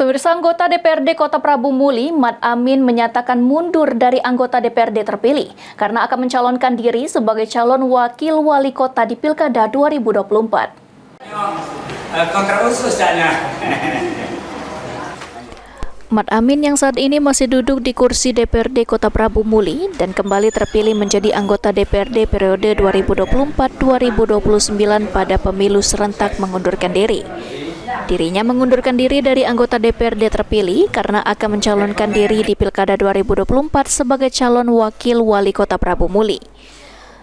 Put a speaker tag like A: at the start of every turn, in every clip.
A: Pemirsa, anggota DPRD Kota Prabu Muli, Mat Amin, menyatakan mundur dari anggota DPRD terpilih karena akan mencalonkan diri sebagai calon wakil wali kota di Pilkada 2024. Mat Amin yang saat ini masih duduk di kursi DPRD Kota Prabu Muli dan kembali terpilih menjadi anggota DPRD periode 2024-2029 pada pemilu serentak mengundurkan diri. Dirinya mengundurkan diri dari anggota DPRD terpilih karena akan mencalonkan diri di Pilkada 2024 sebagai calon wakil wali kota Prabu Muli.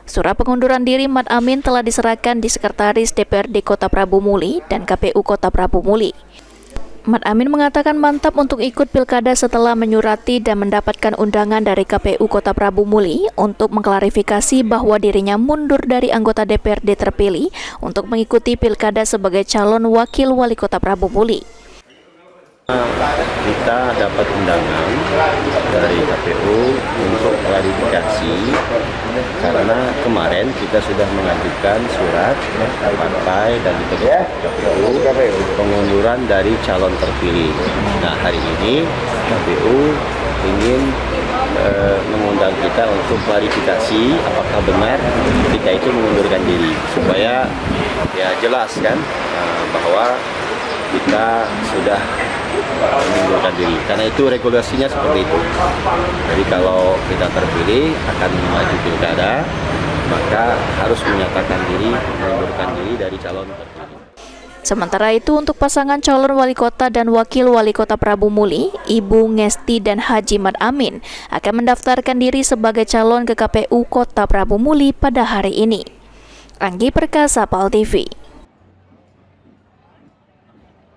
A: Surat pengunduran diri Mat Amin telah diserahkan di Sekretaris DPRD Kota Prabu Muli dan KPU Kota Prabu Muli. Mat Amin mengatakan mantap untuk ikut pilkada setelah menyurati dan mendapatkan undangan dari KPU Kota Prabu Muli untuk mengklarifikasi bahwa dirinya mundur dari anggota DPRD terpilih untuk mengikuti pilkada sebagai calon wakil wali kota Prabu Muli.
B: Kita dapat undangan dari KPU untuk klarifikasi karena kemarin kita sudah mengajukan surat partai dan KPU pengunduran dari calon terpilih. Nah, hari ini KPU ingin mengundang kita untuk klarifikasi apakah benar kita itu mengundurkan diri supaya ya jelas kan bahwa kita sudah mengundurkan diri, karena itu regulasinya seperti itu. Jadi kalau kita terpilih akan maju pilkada, maka harus menyatakan diri, mengundurkan diri dari calon terpilih.
A: Sementara itu untuk pasangan calon wali kota dan wakil wali kota Prabu Muli, Ibu Ngesti dan Haji Mat Amin akan mendaftarkan diri sebagai calon ke KPU Kota Prabu Muli pada hari ini. Anggi Perkasa, PAL TV.